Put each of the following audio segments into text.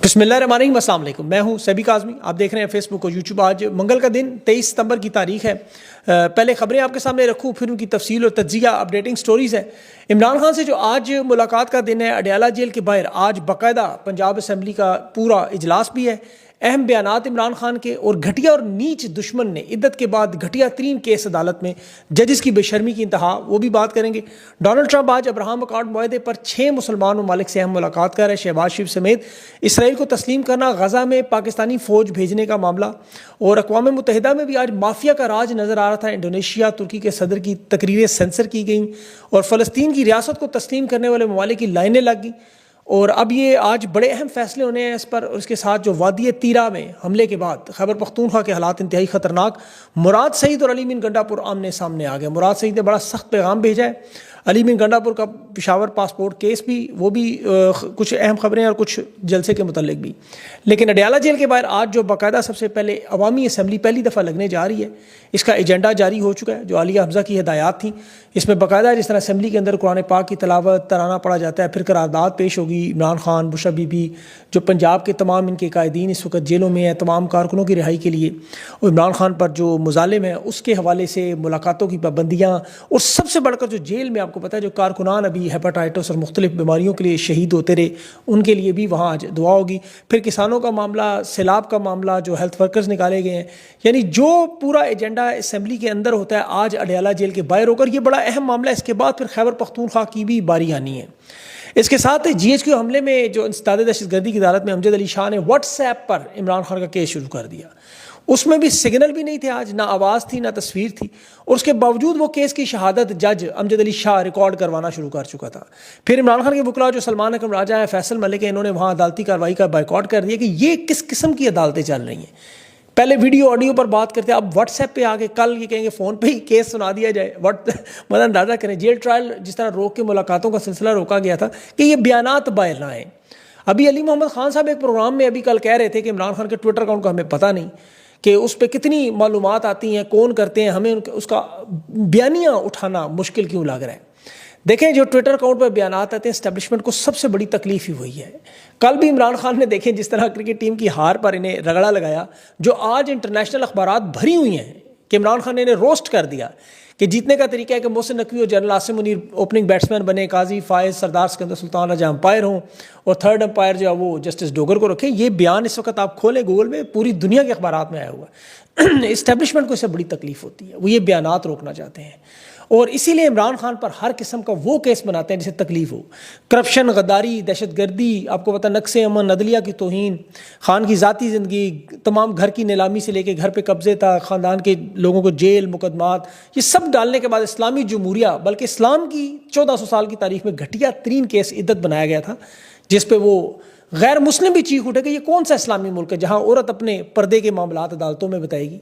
بسم اللہ الرحمن الرحیم، السلام علیکم۔ میں ہوں سیبی کاظمی، آپ دیکھ رہے ہیں فیس بک اور یوٹیوب۔ آج منگل کا دن 23 ستمبر کی تاریخ ہے۔ پہلے خبریں آپ کے سامنے رکھوں، پھر ان کی تفصیل اور تجزیہ اپڈیٹنگ سٹوریز ہے۔ عمران خان سے جو آج ملاقات کا دن ہے اڈیالہ جیل کے باہر، آج باقاعدہ پنجاب اسمبلی کا پورا اجلاس بھی ہے۔ اہم بیانات عمران خان کے، اور گھٹیا اور نیچ دشمن نے عدت کے بعد گھٹیا ترین کیس عدالت میں، ججز کی بے شرمی کی انتہا، وہ بھی بات کریں گے۔ ڈونلڈ ٹرمپ آج ابراہم اکارڈ معاہدے پر 6 مسلمان ممالک سے اہم ملاقات کر رہے ہیں۔ شہباز شریف سمیت اسرائیل کو تسلیم کرنا، غزہ میں پاکستانی فوج بھیجنے کا معاملہ، اور اقوام متحدہ میں بھی آج مافیا کا راج نظر آ رہا تھا۔ انڈونیشیا، ترکی کے صدر کی تقریریں سینسر کی گئیں، اور فلسطین کی ریاست کو تسلیم کرنے والے ممالک کی لائنیں لگ گئیں۔ اور اب یہ آج بڑے اہم فیصلے ہونے ہیں اس پر، اور اس کے ساتھ جو وادی تیرا میں حملے کے بعد خیبر پختونخوا کے حالات انتہائی خطرناک۔ مراد سعید اور علی مین گنڈا پور آمنے سامنے آ گئے۔ مراد سعید نے بڑا سخت پیغام بھیجا ہے۔ علی مین گنڈا پور کا پشاور پاسپورٹ کیس بھی، وہ بھی کچھ اہم خبریں اور کچھ جلسے کے متعلق بھی۔ لیکن اڈیالہ جیل کے باہر آج جو باقاعدہ سب سے پہلے عوامی اسمبلی پہلی دفعہ لگنے جا رہی ہے، اس کا ایجنڈا جاری ہو چکا ہے، جو عالیہ حمزہ کی ہدایات تھیں۔ اس میں باقاعدہ جس طرح اسمبلی کے اندر قرآن پاک کی تلاوت، ترانہ پڑھا جاتا ہے، پھر قرارداد پیش ہوگی۔ عمران خان، بشا بی بی، جو پنجاب کے تمام ان کے قائدین اس وقت جیلوں میں ہیں، تمام کارکنوں کی رہائی کے لیے، اور عمران خان پر جو مظالم ہیں اس کے حوالے سے ملاقاتوں کی پابندیاں، اور سب سے بڑھ کر جو جیل میں آپ کو پتہ ہے جو کارکنان ابھی ہیپاٹائٹس اور مختلف بیماریوں کے لیے شہید ہوتے رہے، ان کے لیے بھی وہاں آج دعا ہوگی۔ پھر کسانوں کا معاملہ، سیلاب کا معاملہ، جو ہیلتھ ورکرز نکالے گئے ہیں، یعنی جو پورا ایجنڈا اسمبلی کے اندر ہوتا ہے آج اڈیالہ جیل کے باہر ہو کر، یہ بڑا اہم معاملہ ہے۔ اس کے بعد پھر خیبر پختونخوا کی بھی باری آنی ہے۔ اس کے ساتھ GHQ حملے میں جو انسداد دہشت گردی کی عدالت میں امجد علی شاہ نے واٹس ایپ پر عمران خان کا کیس شروع کر دیا۔ اس میں بھی سگنل بھی نہیں تھے آج، نہ آواز تھی نہ تصویر تھی، اور اس کے باوجود وہ کیس کی شہادت جج امجد علی شاہ ریکارڈ کروانا شروع کر چکا تھا۔ پھر عمران خان کے وکلاء جو سلمان اکرم راجہ ہے، فیصل ملک ہے، انہوں نے وہاں عدالتی کارروائی کا بائیکاٹ کر دیا کہ یہ کس قسم کی عدالتیں چل رہی ہیں۔ پہلے ویڈیو آڈیو پر بات کرتے ہیں، اب واٹس ایپ پہ آگے، کل یہ کہیں گے فون پہ ہی کیس سنا دیا جائے۔ مطلب اندازہ کریں، جیل ٹرائل جس طرح روک کے ملاقاتوں کا سلسلہ روکا گیا تھا کہ یہ بیانات باہر نہ آئیں۔ ابھی علی محمد خان صاحب ایک پروگرام میں ابھی کل کہہ رہے تھے کہ عمران خان کے ٹویٹر اکاؤنٹ کا ہمیں پتہ نہیں کہ اس پہ کتنی معلومات آتی ہیں، کون کرتے ہیں، ہمیں اس کا بیانیہ اٹھانا مشکل کیوں لگ رہا ہے۔ دیکھیں جو ٹویٹر اکاؤنٹ پہ بیانات آتے ہیں، اسٹیبلشمنٹ کو سب سے بڑی تکلیف ہی ہوئی ہے۔ کل بھی عمران خان نے دیکھیں جس طرح کرکٹ ٹیم کی ہار پر انہیں رگڑا لگایا، جو آج انٹرنیشنل اخبارات بھری ہوئی ہیں کہ عمران خان نے انہیں روسٹ کر دیا کہ جیتنے کا طریقہ ہے کہ محسن نقوی اور general Asim Munir opening batsman بنے، قاضی فائز سردار سکندر سلطان راجہ امپائر ہوں، اور تھرڈ امپائر جو ہے وہ جسٹس ڈوگر کو رکھیں۔ یہ بیان اس وقت آپ کھولیں گوگل میں، پوری دنیا کے اخبارات میں آیا ہوا ہے۔ اسٹیبلشمنٹ کو اس سے بڑی تکلیف ہوتی ہے، وہ یہ بیانات روکنا چاہتے ہیں، اور اسی لیے عمران خان پر ہر قسم کا وہ کیس بناتے ہیں جسے تکلیف ہو۔ کرپشن، غداری، دہشت گردی، آپ کو پتہ نقص امن، عدلیہ کی توہین، خان کی ذاتی زندگی، تمام گھر کی نیلامی سے لے کے گھر پہ قبضے تک، خاندان کے لوگوں کو جیل، مقدمات، یہ سب ڈالنے کے بعد اسلامی جمہوریہ، بلکہ اسلام کی 1400 سال کی تاریخ میں گھٹیا ترین کیس عدت بنایا گیا تھا، جس پہ وہ غیر مسلم بھی چیخ اٹھے کہ یہ کون سا اسلامی ملک ہے جہاں عورت اپنے پردے کے معاملات عدالتوں میں بتائے گی۔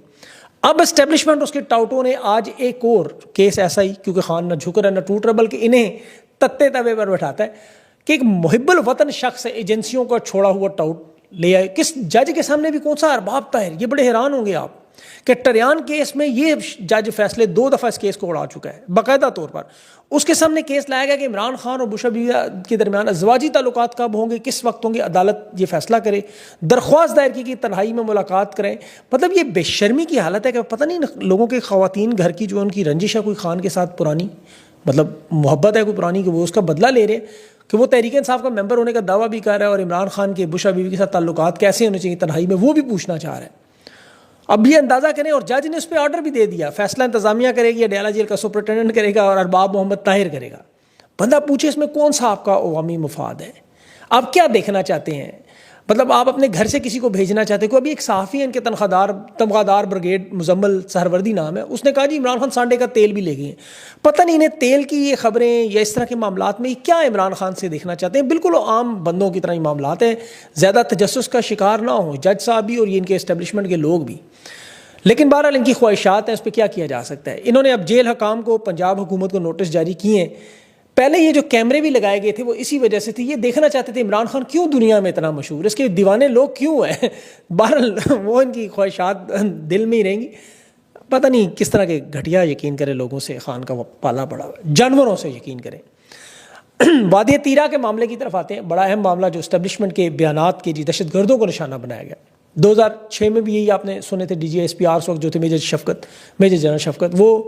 اب اسٹیبلشمنٹ، اس کے ٹاؤٹوں نے آج ایک اور کیس ایسا ہی، کیونکہ خان نہ جھک رہا نہ ٹوٹ رہا، بلکہ انہیں تتے توے پر بٹھاتا ہے کہ ایک محب الوطن شخص ایجنسیوں کا چھوڑا ہوا ٹاؤٹ لے آئے۔ کس جج کے سامنے بھی کون سا ارباب طاہر، یہ بڑے حیران ہوں گے آپ کہ ٹریان کیس میں یہ جج فیصلے 2 دفعہ اس کیس کو اڑا چکا ہے باقاعدہ طور پر۔ اس کے سامنے کیس لایا گیا کہ عمران خان اور بشا بی بی کے درمیان ازواجی تعلقات کب ہوں گے، کس وقت ہوں گے، عدالت یہ فیصلہ کرے۔ درخواست دائر کی کہ تنہائی میں ملاقات کریں۔ مطلب یہ بے شرمی کی حالت ہے کہ پتہ نہیں لوگوں کے خواتین گھر کی جو ان کی رنجش ہے کوئی خان کے ساتھ پرانی، مطلب محبت ہے کوئی پرانی، کہ وہ اس کا بدلہ لے رہے ہیں، کہ وہ تحریک انصاف کا ممبر ہونے کا دعویٰ بھی کر رہا ہے، اور عمران خان کے بشا بی بی کے ساتھ تعلقات کیسے ہونے چاہیے تنہائی میں، وہ بھی پوچھنا چاہ رہا ہے۔ اب یہ اندازہ کریں، اور جج نے اس پہ آرڈر بھی دے دیا، فیصلہ انتظامیہ کرے گی، اڈیالہ جیل کا سپرنٹینڈنٹ کرے گا، اور ارباب محمد طاہر کرے گا۔ بندہ پوچھے اس میں کون سا آپ کا عوامی مفاد ہے، آپ کیا دیکھنا چاہتے ہیں؟ مطلب آپ اپنے گھر سے کسی کو بھیجنا چاہتے ہیں؟ کوئی ابھی ایک صحافی ہے ان کے تمغہ دار بریگیڈ مزمل سہروردی نام ہے، اس نے کہا جی عمران خان سانڈے کا تیل بھی لے گئے ہیں۔ پتہ نہیں انہیں تیل کی یہ خبریں یا اس طرح کے معاملات میں کیا عمران خان سے دیکھنا چاہتے ہیں۔ بالکل عام بندوں کی طرح ہی معاملات ہیں، زیادہ تجسس کا شکار نہ ہوں جج صاحب بھی اور یہ ان کے اسٹیبلشمنٹ کے لوگ بھی۔ لیکن بہرحال ان کی خواہشات ہیں، اس پہ کیا کیا جا سکتا ہے۔ انہوں نے اب جیل حکام کو، پنجاب حکومت کو نوٹس جاری کیے ہیں۔ پہلے یہ جو کیمرے بھی لگائے گئے تھے وہ اسی وجہ سے تھی، یہ دیکھنا چاہتے تھے عمران خان کیوں دنیا میں اتنا مشہور، اس کے دیوانے لوگ کیوں ہیں۔ بہرحال وہ ان کی خواہشات دل میں ہی رہیں گی۔ پتہ نہیں کس طرح کے گھٹیا یقین کرے لوگوں سے خان کا وہ پالا پڑا ہوا، جانوروں سے یقین کریں۔ وادی تیرا کے معاملے کی طرف آتے ہیں. بڑا اہم معاملہ جو اسٹیبلشمنٹ کے بیانات کے دہشت گردوں کو نشانہ بنایا گیا. 2006 میں بھی یہی آپ نے سنے تھے. D G S P R اس وقت جو تھے میجر جنرل شفقت, وہ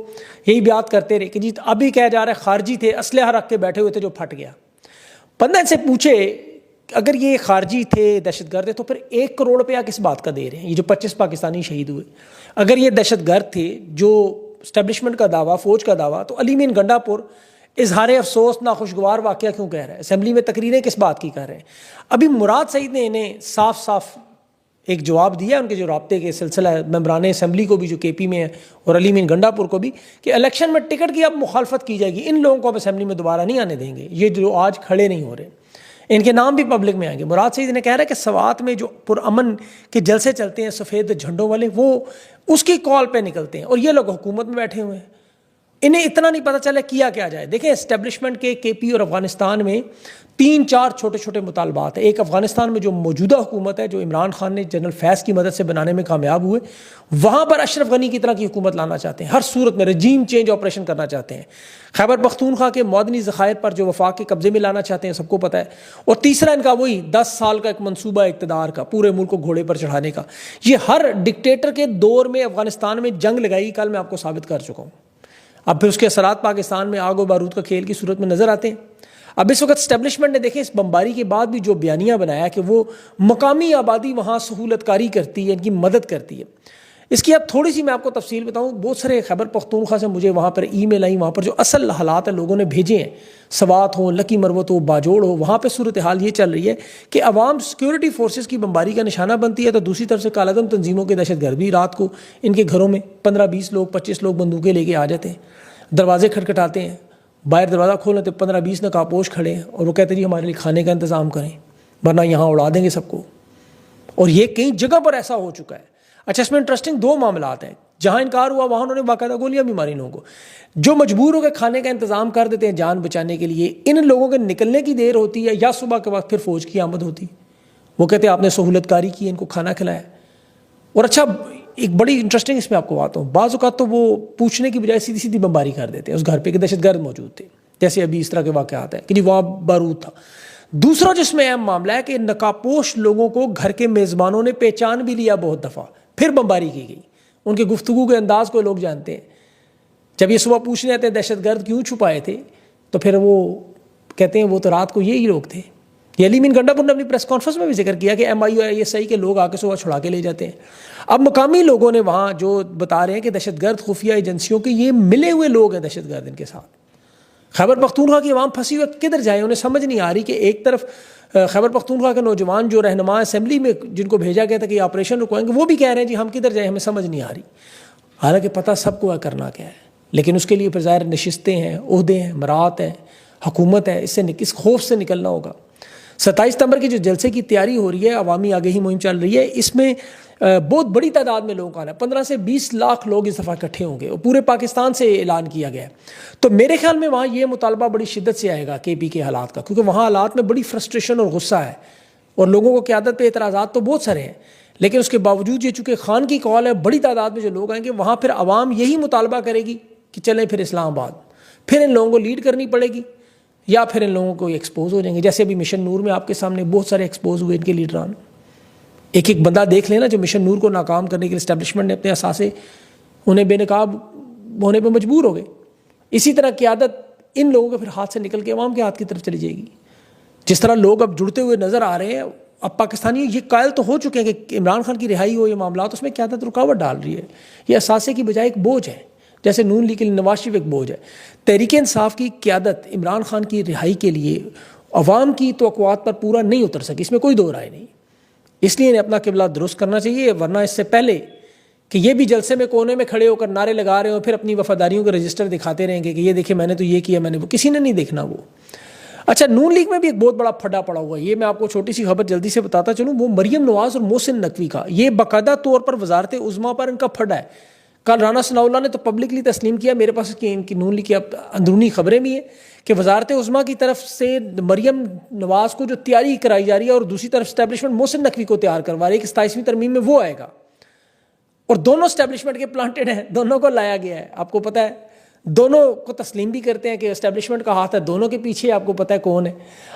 یہی بیات کرتے رہے کہ جی ابھی کہا جا رہا ہے خارجی تھے, اسلحہ رکھ کے بیٹھے ہوئے تھے جو پھٹ گیا. بندہ ان سے پوچھے اگر یہ خارجی تھے, دہشت گرد تھے, تو پھر 1 کروڑ روپیہ کس بات کا دے رہے ہیں؟ یہ جو 25 پاکستانی شہید ہوئے, اگر یہ دہشت گرد تھے جو اسٹیبلشمنٹ کا دعویٰ, فوج کا دعویٰ, تو علی مین گنڈا پور اظہار افسوس ناخوشگوار واقعہ کیوں کہہ رہا ہے؟ اسمبلی میں تقریریں کس بات کی کر رہے ہیں؟ ابھی مراد سعید نے انہیں صاف صاف ایک جواب دیا ان کے جو رابطے کے سلسلہ ممبران اسمبلی کو بھی جو کے پی میں ہے اور علی مین گنڈا پور کو بھی, کہ الیکشن میں ٹکٹ کی اب مخالفت کی جائے گی, ان لوگوں کو اب اسمبلی میں دوبارہ نہیں آنے دیں گے, یہ جو آج کھڑے نہیں ہو رہے, ان کے نام بھی پبلک میں آئیں گے. مراد سعید نے کہہ رہا ہے کہ سوات میں جو پرامن کے جلسے چلتے ہیں سفید جھنڈوں والے, وہ اس کی کال پہ نکلتے ہیں, اور یہ لوگ حکومت میں بیٹھے ہوئے ہیں, انہیں اتنا نہیں پتہ چلا کیا جائے. دیکھیں اسٹیبلشمنٹ کے پی اور افغانستان میں 3-4 چھوٹے چھوٹے مطالبات ہیں. ایک افغانستان میں جو موجودہ حکومت ہے, جو عمران خان نے جنرل فیض کی مدد سے بنانے میں کامیاب ہوئے, وہاں پر اشرف غنی کی طرح کی حکومت لانا چاہتے ہیں, ہر صورت میں رجیم چینج آپریشن کرنا چاہتے ہیں. خیبر پختونخوا کے معدنی ذخائر پر جو وفاق کے قبضے میں لانا چاہتے ہیں, سب کو پتہ ہے. اور تیسرا ان کا وہی 10 سال کا ایک منصوبہ اقتدار کا, پورے ملک کو گھوڑے پر چڑھانے کا. یہ ہر ڈکٹیٹر کے دور میں افغانستان میں جنگ لگائی, کل میں آپ کو ثابت کر چکا ہوں. اب پھر اس کے اثرات پاکستان میں آگ و بارود کا کھیل کی صورت میں نظر آتے ہیں. اب اس وقت اسٹیبلشمنٹ نے دیکھیں اس بمباری کے بعد بھی جو بیانیہ بنایا کہ وہ مقامی آبادی وہاں سہولت کاری کرتی ہے, ان کی مدد کرتی ہے. اس کی اب تھوڑی سی میں آپ کو تفصیل بتاؤں. بہت سارے خیبر پختونخوا سے مجھے وہاں پر ای میل آئی, وہاں پر جو اصل حالات ہیں لوگوں نے بھیجے ہیں, سوات ہو, لکی مروت ہو, باجوڑ ہو, وہاں پہ صورتحال یہ چل رہی ہے کہ عوام سیکورٹی فورسز کی بمباری کا نشانہ بنتی ہے, تو دوسری طرف سے کالعدم تنظیموں کے دہشت گرد بھی رات کو ان کے گھروں میں 15-20 لوگ 25 لوگ بندوقیں لے کے آ جاتے ہیں, دروازے کھٹکھٹاتے ہیں, باہر دروازہ کھولنے تو 15-20 نقابپوش کھڑے ہیں, اور وہ کہتے ہیں جی ہمارے لیے کھانے کا انتظام کریں ورنہ یہاں اڑا دیں گے سب کو. اور یہ کئی جگہ پر ایسا ہو چکا ہے. اچھا, اس میں انٹرسٹنگ 2 معاملات ہیں. جہاں انکار ہوا وہاں انہوں نے باقاعدہ گولیاں بھی ماری لوگوں کو, جو مجبور ہو کے کھانے کا انتظام کر دیتے ہیں جان بچانے کے لیے. ان لوگوں کے نکلنے کی دیر ہوتی ہے یا صبح کے وقت پھر فوج کی آمد ہوتی, وہ کہتے ہیں آپ نے سہولت کاری کی, ان کو کھانا کھلایا. اور اچھا ایک بڑی انٹرسٹنگ اس میں آپ کو بات ہوں, بعض اوقات تو وہ پوچھنے کی بجائے سیدھی بمباری کر دیتے ہیں اس گھر پہ کہ دہشت گرد موجود تھے, جیسے ابھی اس طرح کے واقعات ہیں کہ جی وہاں بارود تھا. دوسرا جس میں اہم معاملہ ہے کہ نقابپوش لوگوں کو گھر کے میزبانوں نے پہچان بھی لیا بہت دفعہ, پھر بمباری کی گئی. ان کے گفتگو کے انداز کو لوگ جانتے ہیں. جب یہ صبح پوچھنے آتے ہیں دہشت گرد کیوں چھپائے تھے, تو پھر وہ کہتے ہیں وہ تو رات کو یہی لوگ تھے. یہ علی مین گنڈا پور نے اپنی پریس کانفرنس میں بھی ذکر کیا کہ MIU-ISI کے لوگ آ کے صبح چھڑا کے لے جاتے ہیں. اب مقامی لوگوں نے وہاں جو بتا رہے ہیں کہ دہشت گرد خفیہ ایجنسیوں کے یہ ملے ہوئے لوگ ہیں دہشت گرد ان کے ساتھ. خیبر پختونخوا کی عوام پھنسی ہوئی کدھر جائیں, انہیں سمجھ نہیں آ رہی کہ ایک طرف خیبر پختونخوا کے نوجوان جو رہنما اسمبلی میں جن کو بھیجا گیا تھا کہ یہ آپریشن رکوائیں گے, وہ بھی کہہ رہے ہیں جی ہم کدھر جائیں, ہمیں سمجھ نہیں آ رہی. حالانکہ پتہ سب کو ہے کرنا کیا ہے, لیکن اس کے لیے پھر ظاہر نشستیں ہیں, عہدے ہیں, مرات ہیں, حکومت ہے, اس خوف سے نکلنا ہوگا. 27 ستمبر کی جو جلسے کی تیاری ہو رہی ہے, عوامی آگہی مہم چل رہی ہے, اس میں بہت بڑی تعداد میں لوگوں کا آنا ہے. 15 سے 20 لاکھ لوگ اس دفعہ اکٹھے ہوں گے, اور پورے پاکستان سے اعلان کیا گیا ہے. تو میرے خیال میں وہاں یہ مطالبہ بڑی شدت سے آئے گا کے پی کے حالات کا, کیونکہ وہاں حالات میں بڑی فرسٹریشن اور غصہ ہے, اور لوگوں کو قیادت پہ اعتراضات تو بہت سارے ہیں. لیکن اس کے باوجود یہ چونکہ خان کی کال ہے, بڑی تعداد میں جو لوگ آئیں گے, وہاں پھر عوام یہی مطالبہ کرے گی کہ چلیں پھر اسلام آباد, پھر ان لوگوں کو لیڈ کرنی پڑے گی, یا پھر ان لوگوں کو ایکسپوز ہو جائیں گے. جیسے ابھی مشن نور میں آپ کے سامنے بہت سارے ایکسپوز ہوئے ان کے لیڈران. ایک بندہ دیکھ لینا جو مشن نور کو ناکام کرنے کے لیے اسٹیبلشمنٹ نے اپنے اثاثے انہیں بے نقاب ہونے پہ مجبور ہو گئے. اسی طرح قیادت ان لوگوں کے پھر ہاتھ سے نکل کے عوام کے ہاتھ کی طرف چلی جائے گی. جس طرح لوگ اب جڑتے ہوئے نظر آ رہے ہیں, اب پاکستانی یہ قائل تو ہو چکے ہیں کہ عمران خان کی رہائی ہو, یہ معاملات اس میں قیادت رکاوٹ ڈال رہی ہے. یہ اثاثے کی بجائے ایک بوجھ ہے, جیسے نون لیگ کے لیے نواز شریف ایک بوجھ ہے. تحریک انصاف کی قیادت عمران خان کی رہائی کے لیے عوام کی توقعات پر پورا نہیں اتر سکی, اس میں کوئی دو رائے نہیں. اس لیے انہیں اپنا قبلہ درست کرنا چاہیے, ورنہ اس سے پہلے کہ یہ بھی جلسے میں کونے میں کھڑے ہو کر نعرے لگا رہے ہو, پھر اپنی وفاداریوں کے رجسٹر دکھاتے رہیں گے کہ یہ دیکھیں میں نے تو یہ کیا, میں نے وہ, کسی نے نہیں دیکھنا وہ. اچھا, نون لیگ میں بھی ایک بہت بڑا پھڈا پڑا ہوا ہے. یہ میں آپ کو چھوٹی سی خبر جلدی سے بتاتا چلوں, وہ مریم نواز اور محسن نقوی کا یہ باقاعدہ طور پر وزارت عظمیٰ پر ان کا پھڈا ہے. کل رانا ثناء اللہ نے تو پبلکلی تسلیم کیا, میرے پاس ان کی نون لیگ کی اندرونی خبریں بھی ہیں کہ وزارت عظمیٰ کی طرف سے مریم نواز کو جو تیاری کرائی جا رہی ہے, اور دوسری طرف اسٹیبلشمنٹ محسن نقوی کو تیار کروا رہی ہے کہ 27ویں ترمیم میں وہ آئے گا. اور دونوں اسٹیبلشمنٹ کے پلانٹڈ ہیں, دونوں کو لایا گیا ہے. آپ کو پتہ ہے دونوں کو تسلیم بھی کرتے ہیں کہ اسٹیبلشمنٹ کا ہاتھ ہے دونوں کے پیچھے, آپ کو پتہ ہے کون ہے.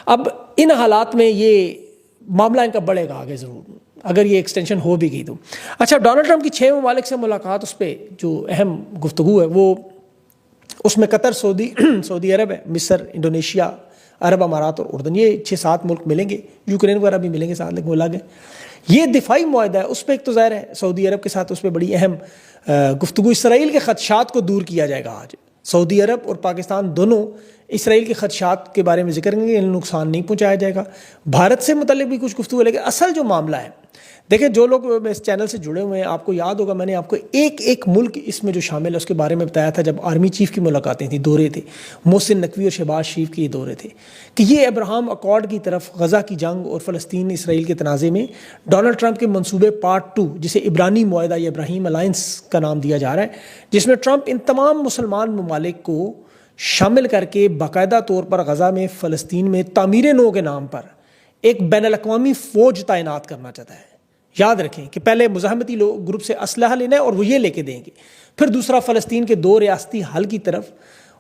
اب ان حالات میں یہ معاملہ ان کا بڑھے گا آگے ضرور, اگر یہ ایکسٹینشن ہو بھی گئی تو. اچھا, ڈونلڈ ٹرمپ کی 6 ممالک سے ملاقات, اس پہ جو اہم گفتگو ہے وہ اس میں قطر, سعودی عرب ہے, مصر, انڈونیشیا, عرب امارات اور اردن, یہ 6-7 ملک ملیں گے. یوکرین وغیرہ بھی ملیں گے ساتھ, لیکن وہ الگ ہے. یہ دفاعی معاہدہ ہے, اس پہ ایک تو ظاہر ہے سعودی عرب کے ساتھ اس پہ بڑی اہم گفتگو. اسرائیل کے خدشات کو دور کیا جائے گا آج. سعودی عرب اور پاکستان دونوں اسرائیل کے خدشات کے بارے میں ذکر کریں گے, انہیں نقصان نہیں پہنچایا جائے گا. بھارت سے متعلق بھی کچھ گفتگو ہے, لیکن اصل جو معاملہ ہے, دیکھیں جو لوگ اس چینل سے جڑے ہوئے ہیں آپ کو یاد ہوگا میں نے آپ کو ایک ملک اس میں جو شامل ہے اس کے بارے میں بتایا تھا جب آرمی چیف کی ملاقاتیں تھیں, دورے تھے, محسن نقوی اور شہباز شریف کے یہ دورے تھے, کہ یہ ابراہم اکارڈ کی طرف غزہ کی جنگ اور فلسطین اسرائیل کے تنازع میں ڈونلڈ ٹرمپ کے منصوبے پارٹ 2, جسے عبرانی معاہدہ یا ابراہیم الائنس کا نام دیا جا رہا ہے, جس میں ٹرمپ ان تمام مسلمان ممالک کو شامل کر کے باقاعدہ طور پر غزہ میں فلسطین میں تعمیر نو کے نام پر ایک بین الاقوامی فوج تعینات کرنا چاہتا ہے. یاد رکھیں کہ پہلے مزاحمتی گروپ سے اسلحہ لینا ہے اور وہ یہ لے کے دیں گے, پھر دوسرا فلسطین کے 2 ریاستی حل کی طرف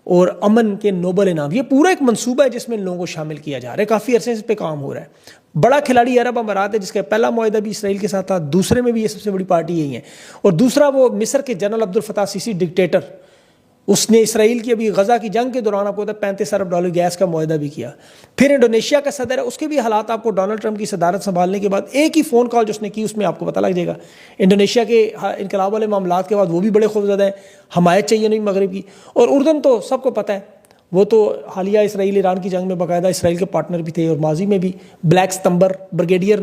اور امن کے نوبل انعام. یہ پورا ایک منصوبہ ہے جس میں لوگوں کو شامل کیا جا رہا ہے, کافی عرصے سے اس پہ کام ہو رہا ہے. بڑا کھلاڑی عرب امارات ہے جس کا پہلا معاہدہ بھی اسرائیل کے ساتھ تھا, دوسرے میں بھی یہ سب سے بڑی پارٹی یہی ہے, اور دوسرا وہ مصر کے جنرل عبد الفتاح سیسی ڈکٹیٹر, اس نے اسرائیل کی ابھی غزہ کی جنگ کے دوران آپ کو $35 ارب گیس کا معاہدہ بھی کیا. پھر انڈونیشیا کا صدر ہے, اس کے بھی حالات آپ کو ڈونلڈ ٹرمپ کی صدارت سنبھالنے کے بعد ایک ہی فون کال جو اس نے کی اس میں آپ کو پتہ لگ جائے گا. انڈونیشیا کے انقلاب والے معاملات کے بعد وہ بھی بڑے خوفزدہ ہیں, حمایت چاہیے نہیں مغرب کی. اور اردن تو سب کو پتہ ہے, وہ تو حالیہ اسرائیل ایران کی جنگ میں باقاعدہ اسرائیل کے پارٹنر بھی تھے, اور ماضی میں بھی بلیک ستمبر بریگیڈیئر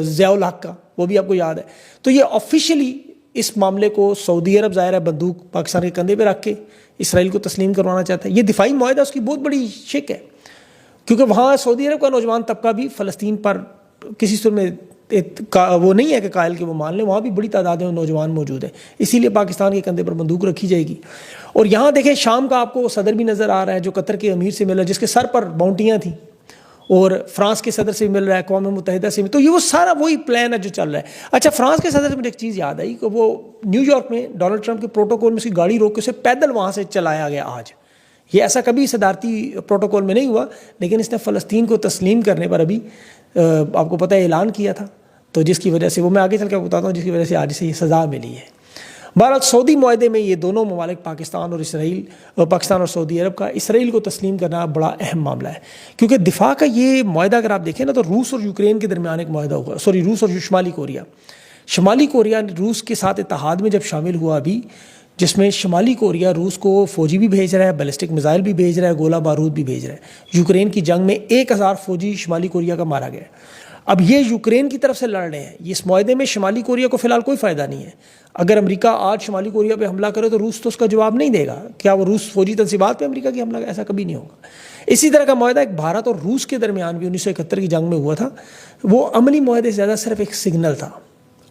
ضیاء الحق کا, وہ بھی آپ کو یاد ہے. تو یہ آفیشلی اس معاملے کو سعودی عرب ظاہر ہے بندوق پاکستان کے کندھے پہ رکھ کے اسرائیل کو تسلیم کروانا چاہتا ہے. یہ دفاعی معاہدہ اس کی بہت بڑی شک ہے, کیونکہ وہاں سعودی عرب کا نوجوان طبقہ بھی فلسطین پر کسی صورت میں وہ نہیں ہے کہ قائل کہ وہ مان لیں, وہاں بھی بڑی تعداد میں نوجوان موجود ہیں, اسی لیے پاکستان کے کندھے پر بندوق رکھی جائے گی. اور یہاں دیکھیں شام کا آپ کو صدر بھی نظر آ رہا ہے جو قطر کے امیر سے ملا, جس کے سر پر باؤنٹیاں تھیں, اور فرانس کے صدر سے بھی مل رہا ہے, اقوام متحدہ سے بھی. تو یہ وہ سارا وہی پلان ہے جو چل رہا ہے. اچھا, فرانس کے صدر سے مجھے ایک چیز یاد آئی کہ وہ نیو یارک میں ڈونلڈ ٹرمپ کے پروٹوکول میں اس کی گاڑی روک کے اسے پیدل وہاں سے چلایا گیا آج. یہ ایسا کبھی صدارتی پروٹوکول میں نہیں ہوا, لیکن اس نے فلسطین کو تسلیم کرنے پر ابھی آپ کو پتہ ہے اعلان کیا تھا, تو جس کی وجہ سے وہ میں آگے چل کے بتاتا ہوں جس کی وجہ سے آج سے یہ سزا ملی ہے. بہرحال سعودی معاہدے میں یہ دونوں ممالک پاکستان اور سعودی عرب کا اسرائیل کو تسلیم کرنا بڑا اہم معاملہ ہے, کیونکہ دفاع کا یہ معاہدہ اگر آپ دیکھیں نا تو روس اور یوکرین کے درمیان ایک معاہدہ ہوگا, روس اور شمالی کوریا روس کے ساتھ اتحاد میں جب شامل ہوا ابھی, جس میں شمالی کوریا روس کو فوجی بھی بھیج رہا ہے, بیلسٹک میزائل بھی بھیج رہا ہے, گولہ بارود بھی بھیج رہا ہے. یوکرین کی جنگ میں 1000 فوجی شمالی کوریا کا مارا گیا. اب یہ یوکرین کی طرف سے لڑ رہے ہیں. اس معاہدے میں شمالی کوریا کو فی الحال کوئی فائدہ نہیں ہے. اگر امریکہ آج شمالی کوریا پہ حملہ کرے تو روس تو اس کا جواب نہیں دے گا. کیا وہ روس فوجی تنصیبات پہ امریکہ کی حملہ کرے؟ ایسا کبھی نہیں ہوگا. اسی طرح کا معاہدہ ایک بھارت اور روس کے درمیان بھی 1971 کی جنگ میں ہوا تھا. وہ عملی معاہدے سے زیادہ صرف ایک سگنل تھا,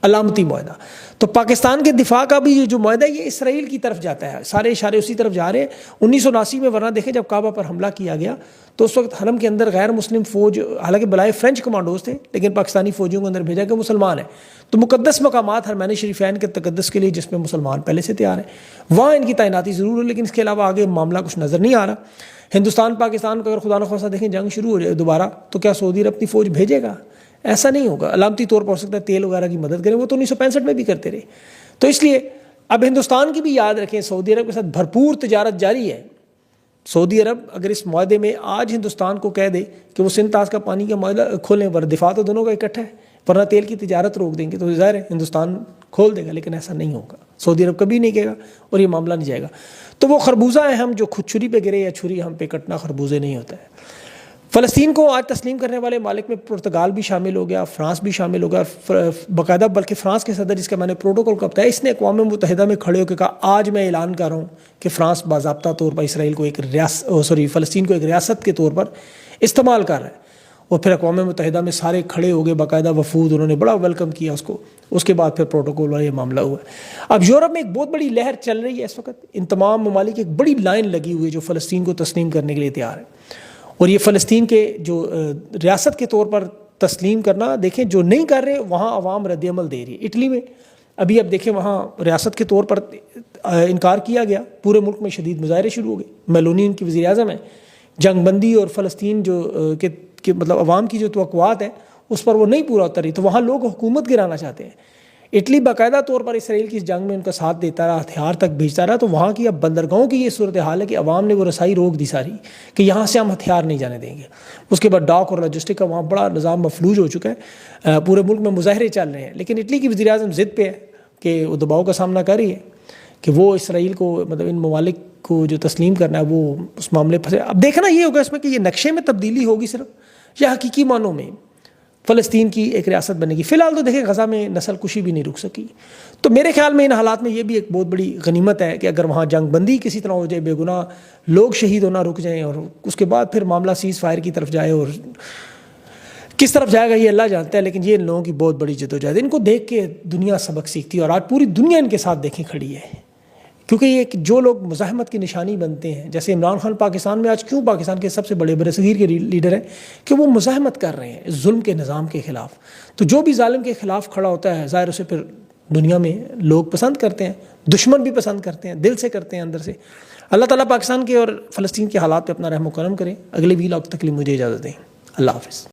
علامتی معاہدہ. تو پاکستان کے دفاع کا بھی جو معاہدہ ہے یہ اسرائیل کی طرف جاتا ہے, سارے اشارے اسی طرف جا رہے ہیں. 1979 میں ورنہ دیکھیں جب کعبہ پر حملہ کیا گیا تو اس وقت حرم کے اندر غیر مسلم فوج, حالانکہ بلائے فرینچ کمانڈوز تھے, لیکن پاکستانی فوجیوں کو اندر بھیجا کہ مسلمان ہیں. تو مقدس مقامات حرمین شریفین کے تقدس کے لیے جس میں مسلمان پہلے سے تیار ہیں وہاں ان کی تعیناتی ضرور ہے, لیکن اس کے علاوہ آگے معاملہ کچھ نظر نہیں آ رہا. ہندوستان پاکستان کو اگر خدا نخواستہ دیکھیں جنگ شروع ہو جائے دوبارہ تو کیا سعودی عرب اپنی فوج بھیجے گا؟ ایسا نہیں ہوگا. علامتی طور پر ہو سکتا ہے تیل وغیرہ کی مدد کریں, وہ تو 1965 میں بھی کرتے رہے. تو اس لیے اب ہندوستان کی بھی یاد رکھیں سعودی عرب کے ساتھ بھرپور تجارت جاری ہے. سعودی عرب اگر اس معاہدے میں آج ہندوستان کو کہہ دے کہ وہ سندھ طاس کا پانی کا معاہدہ کھولیں, پر دفاع تو دونوں کا اکٹھا ہے, ورنہ تیل کی تجارت روک دیں گے, تو ظاہر ہے ہندوستان کھول دے گا, لیکن ایسا نہیں ہوگا. سعودی عرب کبھی نہیں کہے گا اور یہ معاملہ نہیں جائے گا. تو وہ خربوزہ ہیں ہم جو خود چھری پہ گرے یا چھری ہم پہ کٹنا خربوزے نہیں ہوتا ہے. فلسطین کو آج تسلیم کرنے والے مالک میں پرتگال بھی شامل ہو گیا, فرانس بھی شامل ہو گیا باقاعدہ, بلکہ فرانس کے صدر جس کا میں نے پروٹوکول کا بتایا, اس نے اقوام متحدہ میں کھڑے ہو کے کہا آج میں اعلان کر رہا ہوں کہ فرانس باضابطہ طور پر اسرائیل کو فلسطین کو ایک ریاست کے طور پر استعمال کر رہا ہے. اور پھر اقوام متحدہ میں سارے کھڑے ہو گئے, باقاعدہ وفود, انہوں نے بڑا ویلکم کیا اس کو. اس کے بعد پھر پروٹوکول والا یہ معاملہ ہوا. اب یورپ میں ایک بہت بڑی لہر چل رہی ہے اس وقت, ان تمام ممالک ایک بڑی لائن لگی ہوئی ہے جو فلسطین کو تسلیم کرنے کے لیے تیار ہے. اور یہ فلسطین کے جو ریاست کے طور پر تسلیم کرنا, دیکھیں جو نہیں کر رہے وہاں عوام رد عمل دے رہی ہے. اٹلی میں ابھی اب دیکھیں وہاں ریاست کے طور پر انکار کیا گیا، پورے ملک میں شدید مظاہرے شروع ہو گئے. میلونی ان کی وزیر اعظم ہیں. جنگ بندی اور فلسطین جو کہ مطلب عوام کی جو توقعات ہیں اس پر وہ نہیں پورا اتر رہی، تو وہاں لوگ حکومت گرانا چاہتے ہیں. اٹلی باقاعدہ طور پر اسرائیل کی اس جنگ میں ان کا ساتھ دیتا رہا، ہتھیار تک بھیجتا رہا. تو وہاں کی اب بندرگاہوں کی یہ صورتحال ہے کہ عوام نے وہ رسائی روک دی ساری، کہ یہاں سے ہم ہتھیار نہیں جانے دیں گے. اس کے بعد ڈاک اور لاجسٹک کا وہاں بڑا نظام مفلوج ہو چکا ہے. پورے ملک میں مظاہرے چل رہے ہیں، لیکن اٹلی کی وزیر اعظم ضد پہ ہے کہ وہ دباؤ کا سامنا کر رہی ہے کہ وہ اسرائیل کو مطلب ان ممالک کو جو تسلیم کرنا ہے وہ اس معاملے پر. اب دیکھنا یہ ہوگا اس میں کہ یہ نقشے میں تبدیلی ہوگی صرف، یا حقیقی معنوں میں فلسطین کی ایک ریاست بنے گی. فی الحال تو دیکھیں غزہ میں نسل کشی بھی نہیں رک سکی. تو میرے خیال میں ان حالات میں یہ بھی ایک بہت بڑی غنیمت ہے کہ اگر وہاں جنگ بندی کسی طرح ہو جائے، بے گناہ لوگ شہید ہونا رک جائیں، اور اس کے بعد پھر معاملہ سیز فائر کی طرف جائے، اور کس طرف جائے گا یہ اللہ جانتا ہے. لیکن یہ ان لوگوں کی بہت بڑی جدوجہد، ان کو دیکھ کے دنیا سبق سیکھتی ہے، اور آج پوری دنیا ان کے ساتھ دیکھیں کھڑی ہے. کیونکہ یہ جو لوگ مزاحمت کی نشانی بنتے ہیں، جیسے عمران خان پاکستان میں آج کیوں پاکستان کے سب سے بڑے برصغیر کے لیڈر ہیں، کہ وہ مزاحمت کر رہے ہیں ظلم کے نظام کے خلاف. تو جو بھی ظالم کے خلاف کھڑا ہوتا ہے ظاہر اسے پھر دنیا میں لوگ پسند کرتے ہیں، دشمن بھی پسند کرتے ہیں، دل سے کرتے ہیں، اندر سے. اللہ تعالیٰ پاکستان کے اور فلسطین کے حالات پہ اپنا رحم و کرم کریں. اگلے ویلاگ تک کے لیے مجھے اجازت دیں. اللہ حافظ.